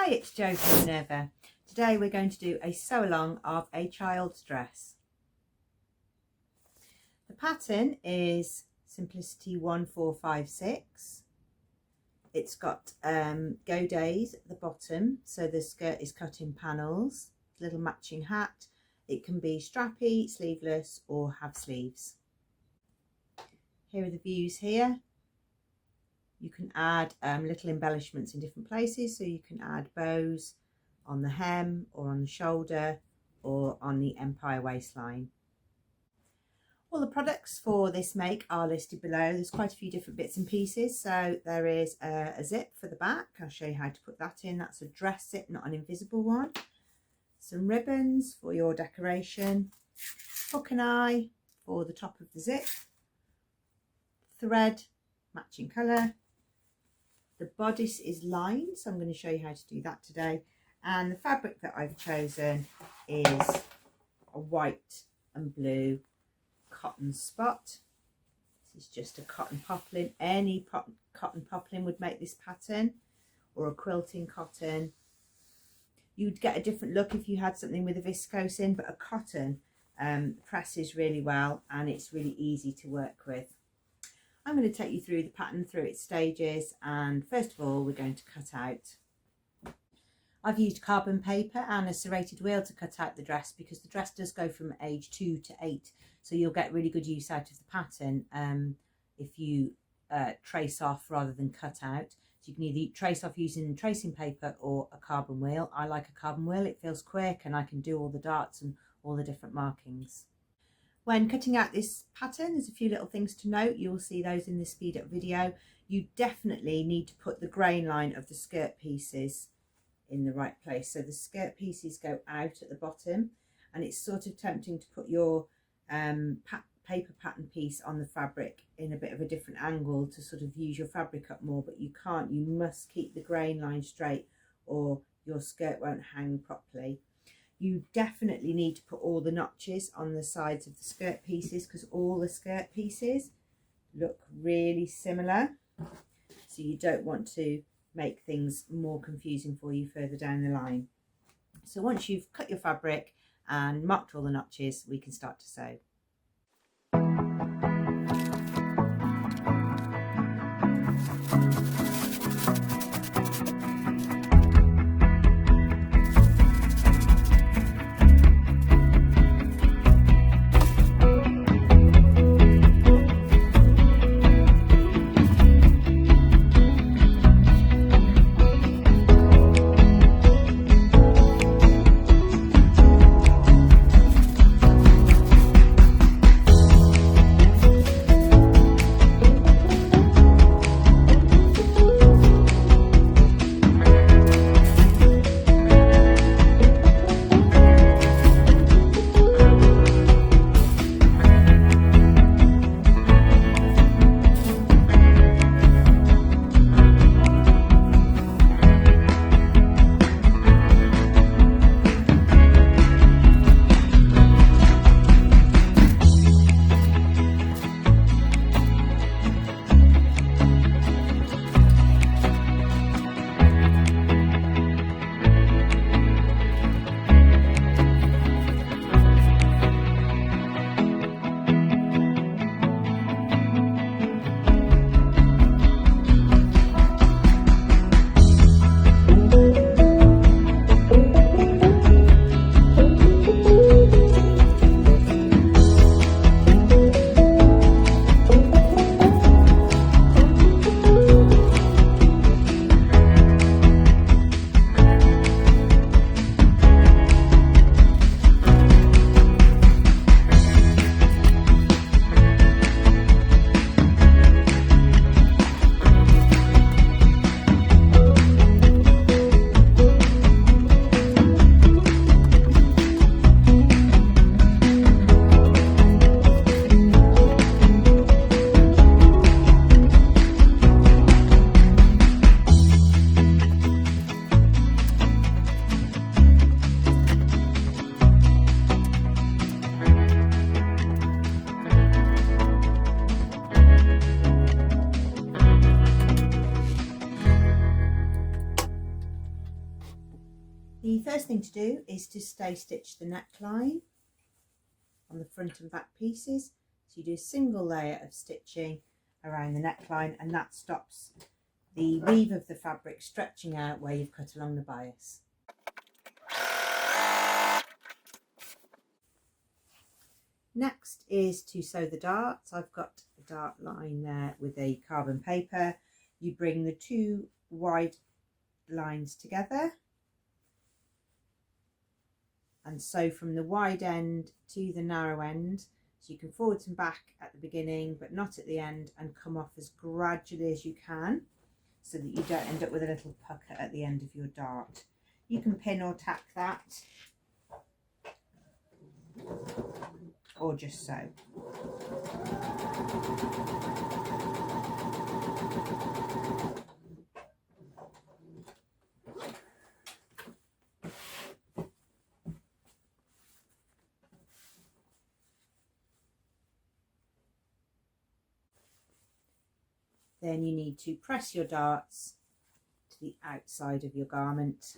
Hi, it's Jo from Minerva. Today we're going to do a sew along of a child's dress. The pattern is Simplicity 1456. It's got godets at the bottom, so the skirt is cut in panels, little matching hat. It can be strappy, sleeveless or have sleeves. Here are the views here. You can add little embellishments in different places, so you can add bows on the hem or on the shoulder or on the empire waistline. All the products for this make are listed below. There's quite a few different bits and pieces. So there is a zip for the back. I'll show you how to put that in. That's a dress zip, not an invisible one. Some ribbons for your decoration. Hook and eye for the top of the zip. Thread, matching colour. The bodice is lined, so I'm going to show you how to do that today. And the fabric that I've chosen is a white and blue cotton spot. This is just a cotton poplin. Any cotton poplin would make this pattern, or a quilting cotton. You'd get a different look if you had something with a viscose in, but a cotton presses really well and it's really easy to work with. I'm going to take you through the pattern, through its stages, and first of all we're going to cut out. I've used carbon paper and a serrated wheel to cut out the dress because the dress does go from age 2 to 8, so you'll get really good use out of the pattern if you trace off rather than cut out. So you can either trace off using tracing paper or a carbon wheel. I like a carbon wheel, it feels quick and I can do all the darts and all the different markings. When cutting out this pattern, there's a few little things to note. You will see those in the speed up video. You definitely need to put the grain line of the skirt pieces in the right place. So the skirt pieces go out at the bottom, and it's sort of tempting to put your paper pattern piece on the fabric in a bit of a different angle to sort of use your fabric up more, but you can't. You must keep the grain line straight or your skirt won't hang properly. You definitely need to put all the notches on the sides of the skirt pieces because all the skirt pieces look really similar. So you don't want to make things more confusing for you further down the line. So once you've cut your fabric and marked all the notches, we can start to sew. first thing to do is to stay stitch the neckline on the front and back pieces. So you do a single layer of stitching around the neckline, and that stops the weave of the fabric stretching out where you've cut along the bias. Next is to sew the darts. I've got a dart line there with a carbon paper. You bring the two wide lines together and sew from the wide end to the narrow end, so you can forwards and back at the beginning but not at the end, and come off as gradually as you can so that you don't end up with a little pucker at the end of your dart. You can pin or tack that, or just sew. Then you need to press your darts to the outside of your garment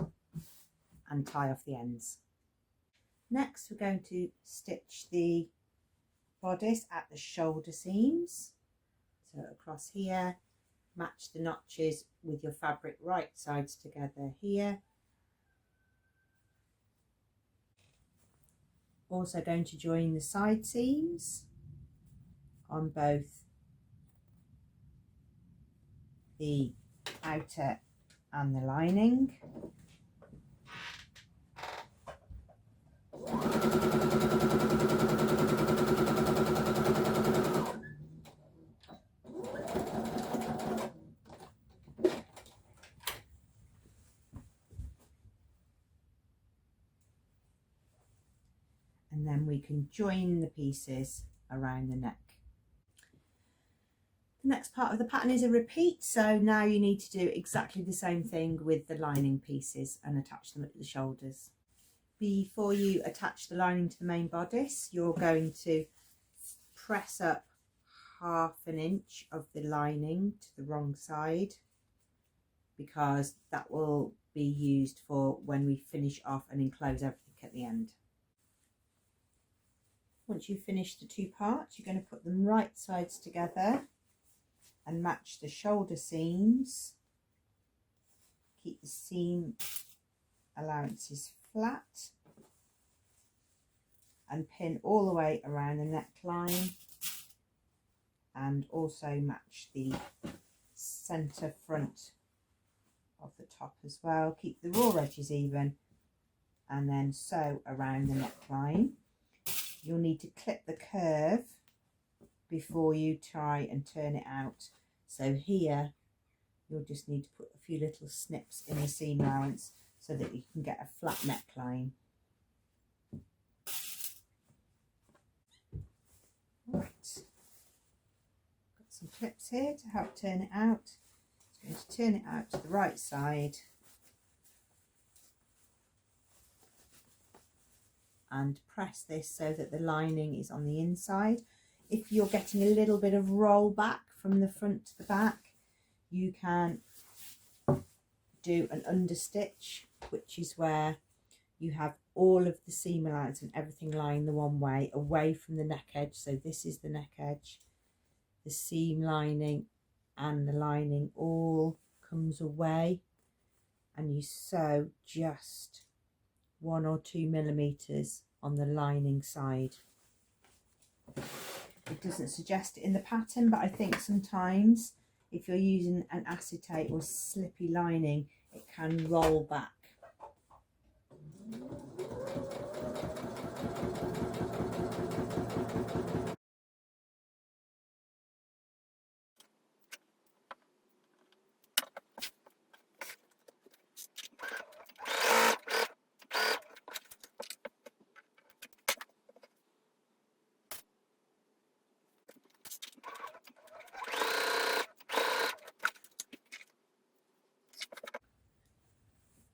and tie off the ends. Next, we're going to stitch the bodice at the shoulder seams. So across here, match the notches with your fabric right sides together here. Also going to join the side seams on both the outer and the lining. And then we can join the pieces around the neck. The next part of the pattern is a repeat, so now you need to do exactly the same thing with the lining pieces and attach them at the shoulders. Before you attach the lining to the main bodice, you're going to press up 1/2 inch of the lining to the wrong side, because that will be used for when we finish off and enclose everything at the end. Once you've finished the two parts, you're going to put them right sides together and match the shoulder seams. Keep the seam allowances flat and pin all the way around the neckline, and also match the centre front of the top as well. Keep the raw edges even and then sew around the neckline. You'll need to clip the curve before you try and turn it out. So here you'll just need to put a few little snips in the seam allowance so that you can get a flat neckline. Right, got some clips here to help turn it out. I'm going to turn it out to the right side and press this so that the lining is on the inside. If you're getting a little bit of roll back from the front to the back, you can do an understitch, which is where you have all of the seam allowance and everything lying the one way away from the neck edge. So this is the neck edge, the seam lining and the lining all comes away, and you sew just 1 or 2 millimeters on the lining side. It doesn't suggest it in the pattern, but I think sometimes if you're using an acetate or slippy lining, it can roll back.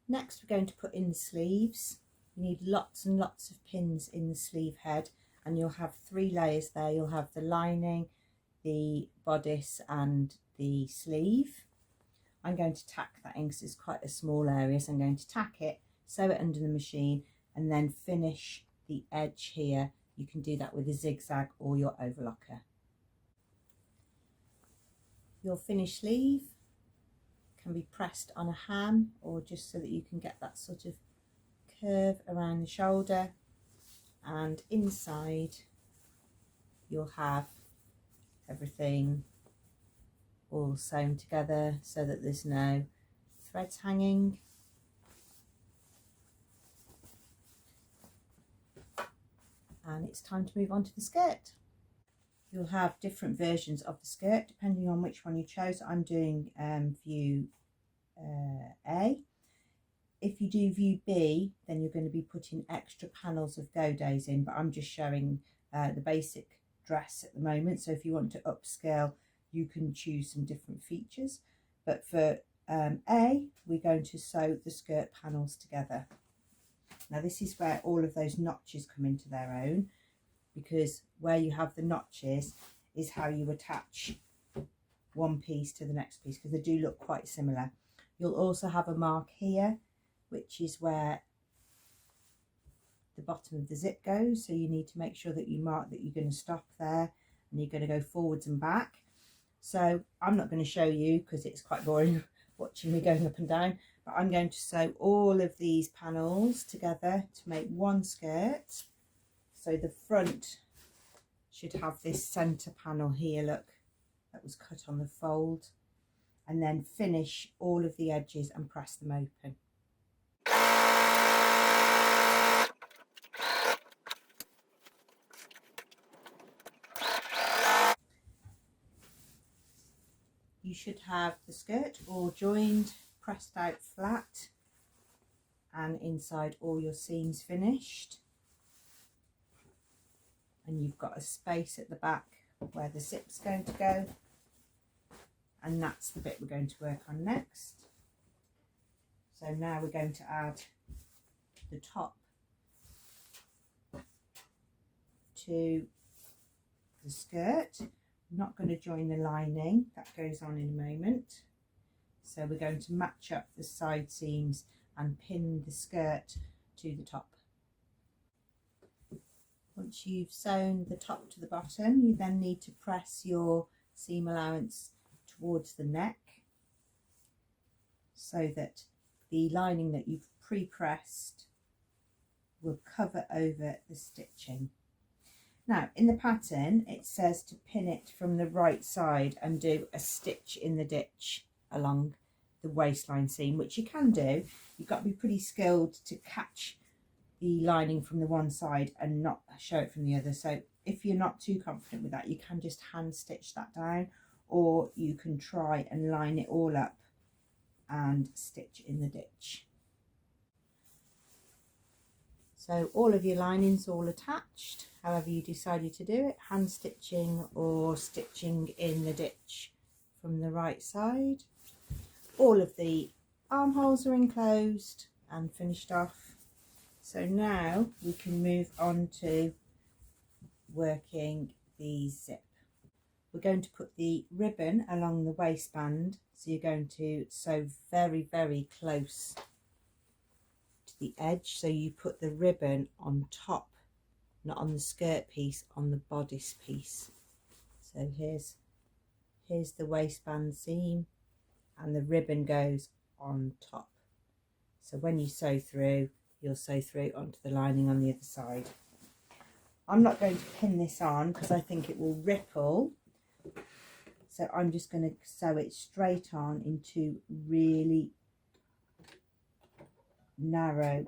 Next, we're going to put in the sleeves. You need lots and lots of pins in the sleeve head, and you'll have 3 layers there. You'll have the lining, the bodice and the sleeve. I'm going to tack that in because it's quite a small area, so I'm going to tack it sew it under the machine, and then finish the edge here. You can do that with a zigzag or your overlocker. Your finished sleeve can be pressed on a ham, or just so that you can get that sort of curve around the shoulder, and inside you'll have everything all sewn together so that there's no threads hanging. And it's time to move on to the skirt. You'll have different versions of the skirt depending on which one you chose. I'm doing view A. If you do view B, then you're going to be putting extra panels of go days in, but I'm just showing the basic dress at the moment. So if you want to upscale, you can choose some different features. But for A, we're going to sew the skirt panels together. Now this is where all of those notches come into their own, because where you have the notches is how you attach one piece to the next piece, because they do look quite similar. You'll also have a mark here, which is where the bottom of the zip goes. So you need to make sure that you mark that you're going to stop there and you're going to go forwards and back. So I'm not going to show you because it's quite boring watching me going up and down, but I'm going to sew all of these panels together to make one skirt. So the front should have this centre panel here, look, that was cut on the fold, and then finish all of the edges and press them open. You should have the skirt all joined, pressed out flat, and inside all your seams finished. And you've got a space at the back where the zip's going to go, and that's the bit we're going to work on next. So now we're going to add the top to the skirt. I'm not going to join the lining, that goes on in a moment. So we're going to match up the side seams and pin the skirt to the top. Once you've sewn the top to the bottom, you then need to press your seam allowance towards the neck so that the lining that you've pre-pressed will cover over the stitching. Now in the pattern it says to pin it from the right side and do a stitch in the ditch along the waistline seam, which you can do. You've got to be pretty skilled to catch the lining from the one side and not show it from the other. So if you're not too confident with that, you can just hand stitch that down, or you can try and line it all up and stitch in the ditch. So all of your linings all attached, however you decided to do it, hand stitching or stitching in the ditch from the right side. All of the armholes are enclosed and finished off. So now we can move on to working the zip. We're going to put the ribbon along the waistband, so you're going to sew very, very close to the edge. So you put the ribbon on top, not on the skirt piece, on the bodice piece. So here's the waistband seam and the ribbon goes on top. So when you sew through, you'll sew through onto the lining on the other side. I'm not going to pin this on because I think it will ripple. So I'm just going to sew it straight on into really narrow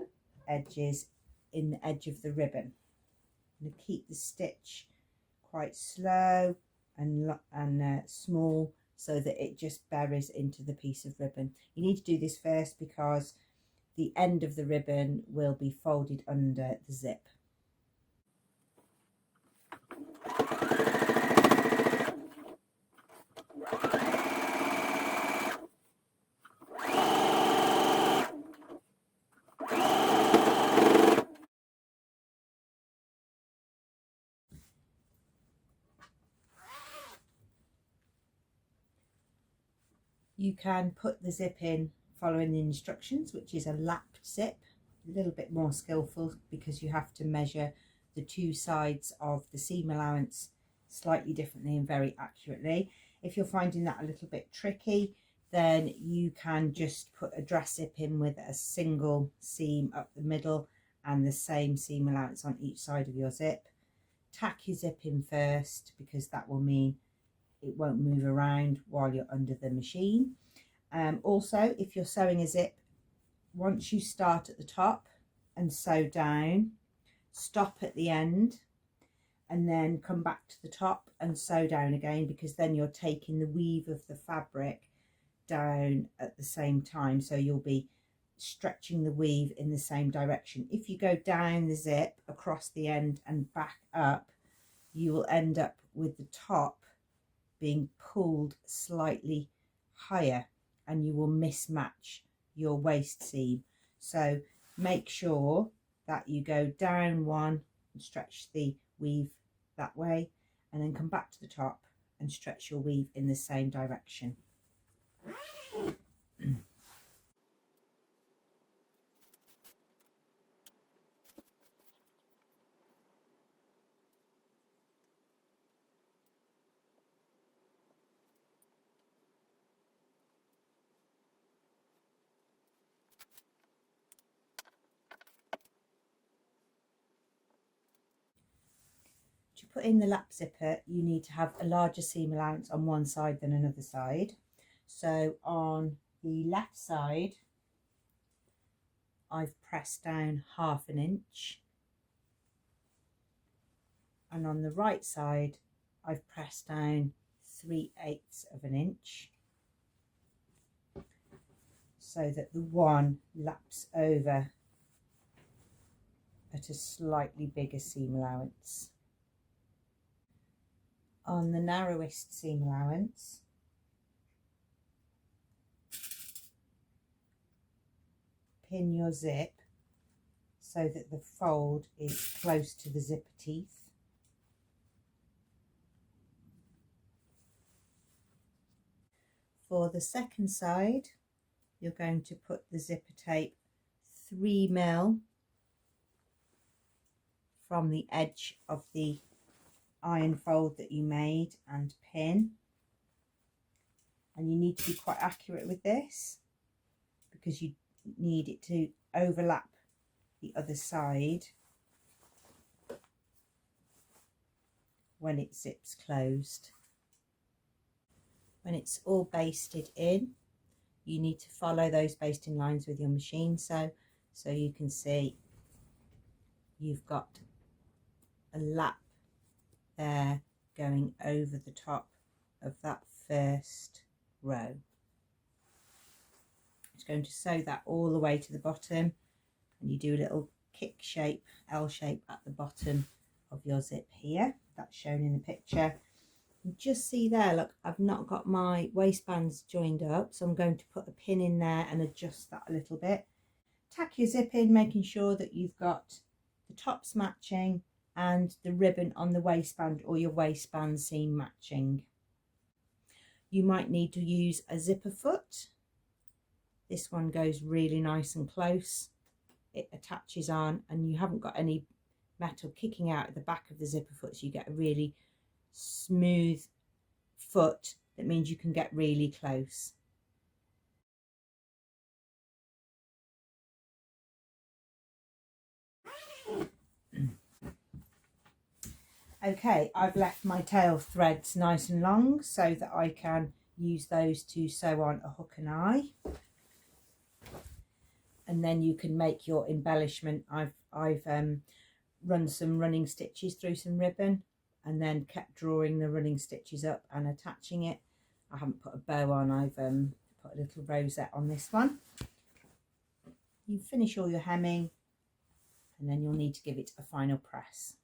edges in the edge of the ribbon. I'm going to keep the stitch quite slow and small so that it just buries into the piece of ribbon. You need to do this first because the end of the ribbon will be folded under the zip. You can put the zip in following the instructions, which is a lapped zip, a little bit more skillful because you have to measure the two sides of the seam allowance slightly differently and very accurately. If you're finding that a little bit tricky, then you can just put a dress zip in with a single seam up the middle and the same seam allowance on each side of your zip. Tack your zip in first because that will mean it won't move around while you're under the machine. Also, if you're sewing a zip, once you start at the top and sew down, stop at the end and then come back to the top and sew down again, because then you're taking the weave of the fabric down at the same time, so you'll be stretching the weave in the same direction. If you go down the zip across the end and back up, you will end up with the top being pulled slightly higher and you will mismatch your waist seam. So make sure that you go down one and stretch the weave that way, and then come back to the top and stretch your weave in the same direction. To put in the lap zipper, you need to have a larger seam allowance on one side than another side. So on the left side, I've pressed down 1/2 inch, and on the right side, I've pressed down 3/8 of an inch, so that the one laps over at a slightly bigger seam allowance. On the narrowest seam allowance, pin your zip so that the fold is close to the zipper teeth. For the second side, you're going to put the zipper tape 3 mil from the edge of the iron fold that you made and pin. And you need to be quite accurate with this because you need it to overlap the other side when it zips closed. When it's all basted in, you need to follow those basting lines with your machine so you can see you've got a lap there going over the top of that first row. Just going to sew that all the way to the bottom, and you do a little kick shape, L shape at the bottom of your zip here. That's shown in the picture. You just see there, look, I've not got my waistbands joined up, so I'm going to put a pin in there and adjust that a little bit. Tack your zip in, making sure that you've got the tops matching and the ribbon on the waistband or your waistband seam matching. You might need to use a zipper foot. This one goes really nice and close. It attaches on and you haven't got any metal kicking out at the back of the zipper foot, so you get a really smooth foot. That means you can get really close. Okay, I've left my tail threads nice and long so that I can use those to sew on a hook and eye. And then you can make your embellishment. I've run some running stitches through some ribbon and then kept drawing the running stitches up and attaching it. I haven't put a bow on, I've put a little rosette on this one. You finish all your hemming and then you'll need to give it a final press.